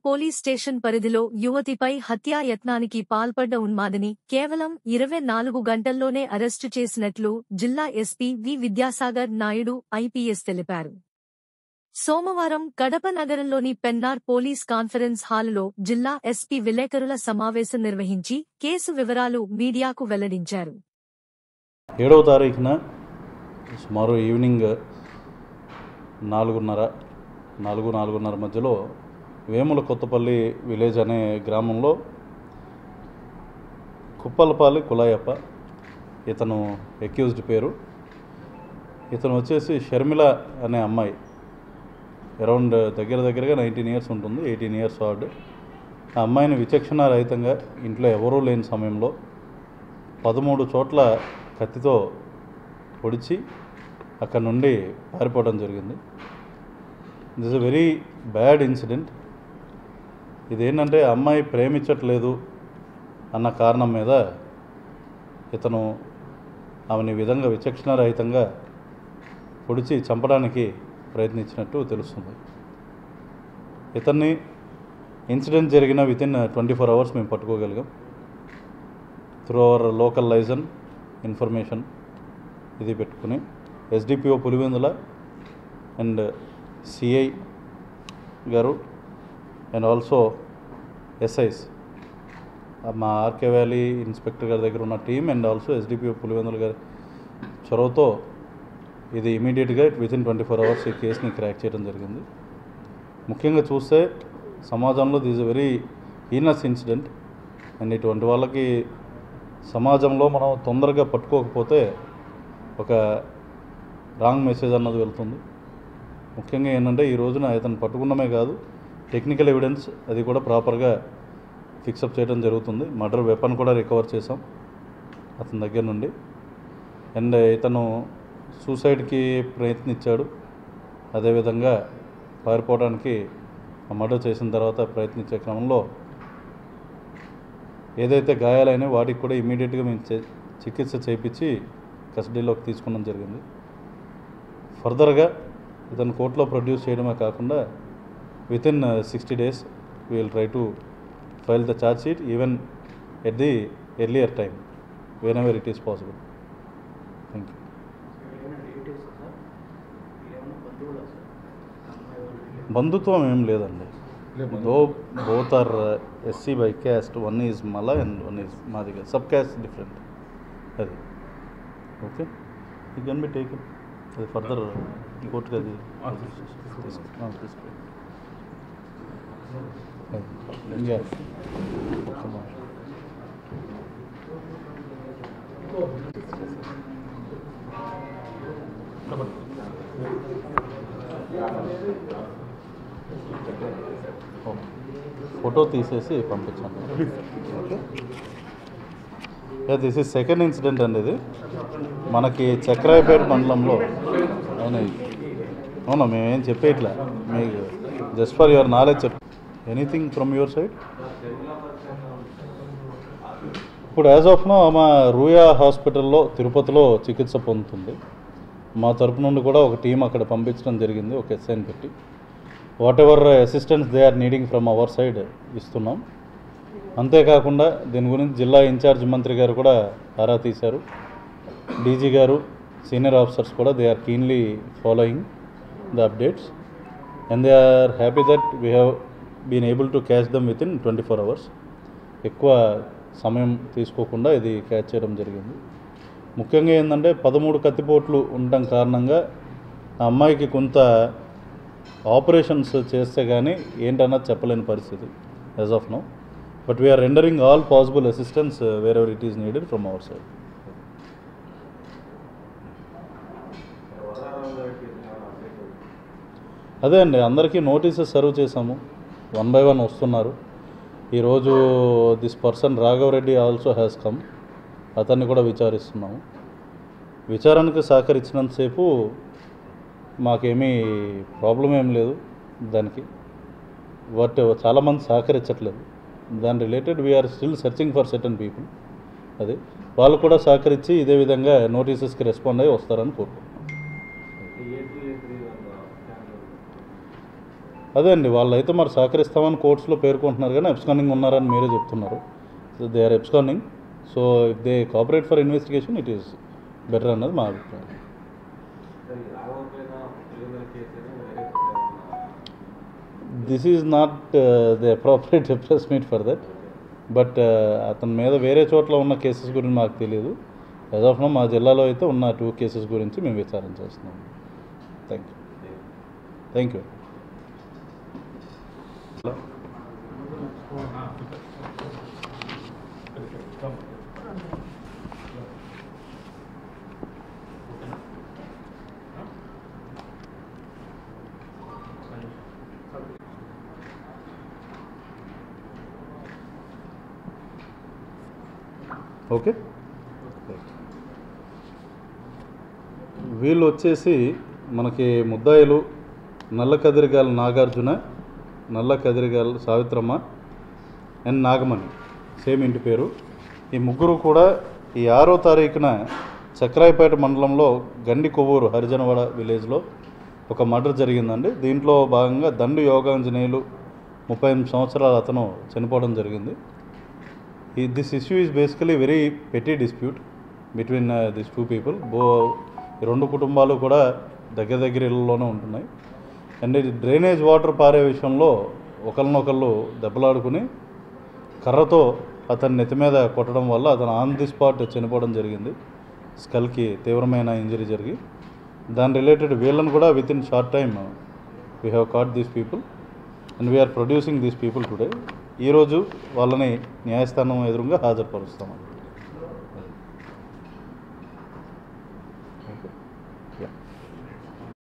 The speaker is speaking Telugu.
పోలీస్ స్టేషన్ పరిధిలో యువతిపై హత్యాయత్నానికి పాల్పడ్డ ఉన్మాదిని కేవలం 24 గంటల్లోనే అరెస్టు చేసినట్లు జిల్లా ఎస్పీ వి విద్యాసాగర్ నాయుడు ఐపీఎస్ తెలిపారు. సోమవారం కడప నగరంలోని పెన్నార్ పోలీస్ కాన్ఫరెన్స్ హాలులో జిల్లా ఎస్పీ విలేకరుల సమావేశం నిర్వహించి కేసు వివరాలు మీడియాకు వెల్లడించారు. 7వ తారీఖున సుమారు ఈవినింగ్ 4:30 మధ్యలో వేముల కొత్తపల్లి విలేజ్ అనే గ్రామంలో కుప్పలపాలి కులాయప్ప, ఇతను అక్యూజ్డ్ పేరు. ఇతను వచ్చేసి షర్మిల అనే అమ్మాయి, అరౌండ్ దగ్గరగా 19 ఇయర్స్ ఉంటుంది, 18 ఇయర్స్ వార్డు. ఆ అమ్మాయిని విచక్షణారహితంగా ఇంట్లో ఎవరూ లేని సమయంలో 13 చోట్ల కత్తితో పొడిచి అక్కడ నుండి పారిపోవడం జరిగింది. This is a very bad incident. ఇదేంటంటే అమ్మాయి ప్రేమించట్లేదు అన్న కారణం మీద ఇతను ఆమెని విధంగా విచక్షణారహితంగా పొడిచి చంపడానికి ప్రయత్నించినట్టు తెలుస్తుంది. ఇతన్ని ఇన్సిడెంట్ జరిగిన వితిన్ 24 అవర్స్ మేము పట్టుకోగలిగాం. Through our local liaison information ఇది పెట్టుకుని SDPO Pulivendula and CI garu and also SIs, మా ఆర్కే వ్యాలీ ఇన్స్పెక్టర్ గారి దగ్గర ఉన్న team and also SDPO Pulivendula గారి చొరవతో ఇది ఇమీడియట్గా వితిన్ 24 అవర్స్ ఈ కేసుని క్రాక్ చేయడం జరిగింది. ముఖ్యంగా చూస్తే సమాజంలో this is very heinous incident and ఇటువంటి వాళ్ళకి సమాజంలో మనం తొందరగా పట్టుకోకపోతే ఒక రాంగ్ మెసేజ్ అన్నది వెళ్తుంది. ముఖ్యంగా ఏంటంటే ఈ రోజున ఇతను పట్టుకున్నమే కాదు, టెక్నికల్ ఎవిడెన్స్ అది కూడా ప్రాపర్గా ఫిక్సప్ చేయడం జరుగుతుంది. మర్డర్ వెపన్ కూడా రికవర్ చేసాం అతని దగ్గర నుండి. అండ్ ఇతను సూసైడ్కి ప్రయత్నించాడు, అదేవిధంగా పారిపోవడానికి మర్డర్ చేసిన తర్వాత ప్రయత్నించే క్రమంలో ఏదైతే గాయాలైనా వాటికి కూడా ఇమీడియట్గా మేము చికిత్స చేయించి కస్టడీలోకి తీసుకోవడం జరిగింది. ఫర్దర్గా ఇతను కోర్టులో ప్రొడ్యూస్ చేయడమే కాకుండా within 60 days we will try to file the charge sheet even at the earlier time whenever it is possible. Thank you. బంధుత్వం ఏం లేదండి. Both are SC by caste, one is Mala and one is Madiga, sub caste different. అది okay, you can be taken అది ఫర్దర్ కోర్టుకి అది తీసుకో. ఫోటో తీసేసి పంపించాను. Okay, this is second incident అండి. ఇది మనకి చక్రాయపేట మండలంలో అవునా మేమేం చెప్పేట్లా, మీకు just for your knowledge anything from your side. ఇప్పుడు యాజ్ ఆఫ్ నో ఆమె రూయా హాస్పిటల్లో తిరుపతిలో చికిత్స పొందుతుంది. మా తరపు నుండి కూడా ఒక టీం అక్కడ పంపించడం జరిగింది, ఒక ఎస్ఐని పెట్టి. Whatever assistance they are needing from our side ఇస్తున్నాం. అంతేకాకుండా దీని గురించి జిల్లా ఇన్ఛార్జ్ మంత్రి గారు కూడా ఆరా తీశారు. డీజీ గారు, సీనియర్ ఆఫీసర్స్ కూడా they are keenly following the updates and they are happy that we have been able to catch them within 24 hours. ఎక్కువ సమయం తీసుకోకుండా ఇది క్యాచ్ చేయడం జరిగింది. ముఖ్యంగా ఏంటంటే 13 కత్తిపోట్లు ఉండటం కారణంగా ఆ అమ్మాయికి కొంత ఆపరేషన్స్ చేస్తే కానీ ఏంటన్నది చెప్పలేని పరిస్థితి as of now. But we are rendering all possible assistance wherever it is needed from our side. అదే అండి, అందరికీ నోటీసెస్ సర్వ్ చేశాము, 1 by 1 వస్తున్నారు. ఈరోజు this person Raghava Reddy also has come, అతన్ని కూడా విచారిస్తున్నాము. విచారణకు సహకరించినంతసేపు మాకేమీ ప్రాబ్లం ఏం లేదు దానికి. బట్ చాలామంది సహకరించట్లేదు. దాని related we are still searching for certain people. అది వాళ్ళు కూడా సహకరించి ఇదే విధంగా నోటీసెస్కి రెస్పాండ్ అయ్యి వస్తారని కోరుకుంటున్నాం. అదే అండి, వాళ్ళైతే మరి సహకరిస్తామని కోర్ట్స్లో పేర్కొంటున్నారు కానీ అబ్స్కాండింగ్ ఉన్నారని మీరే చెప్తున్నారు. So they are absconding. So if they cooperate for investigation it is better అన్నది మా అభిప్రాయం. This is not the appropriate press meet for that. But అతని మీద వేరే చోట్ల ఉన్న కేసెస్ గురించి మాకు తెలియదు. యాజ్ ఆఫ్ నౌ మా జిల్లాలో అయితే ఉన్న 2 కేసెస్ గురించి మేము విచారణ చేస్తున్నాం. Thank you. Thank you. Okay, వీళ్ళు వచ్చేసి మనకి ముద్దాయిలు నల్ల కదిరిగాల నాగార్జున, నల్ల కదిరిగాల సావిత్రమ్మ అండ్ నాగమణి, సేమ్ ఇంటి పేరు. ఈ ముగ్గురు కూడా ఈ 6వ తారీఖున చక్రాయపేట మండలంలో గండి కొవ్వూరు హరిజనవాడ విలేజ్లో ఒక మర్డర్ జరిగిందండి. దీంట్లో భాగంగా దండు యోగాంజనేయులు 38 సంవత్సరాల అతను చనిపోవడం జరిగింది. This issue is basically very petty dispute between this 2 people. ఈ 2 కుటుంబాలు కూడా దగ్గర ఇళ్ళలోనే ఉంటున్నాయి. అండ్ ఇది డ్రైనేజ్ వాటర్ పారే విషయంలో ఒకరినొకళ్ళు దెబ్బలాడుకుని కర్రతో అతని నెత్తి మీద కొట్టడం వల్ల అతను ఆన్ ది స్పాట్ చనిపోవడం జరిగింది. స్కల్కి తీవ్రమైన ఇంజరీ జరిగి దాని రిలేటెడ్ వీళ్ళని కూడా with in short time we have caught these people and we are producing these people today. ఈరోజు వాళ్ళని న్యాయస్థానం ఎదురుగా హాజరుపరుస్తాము.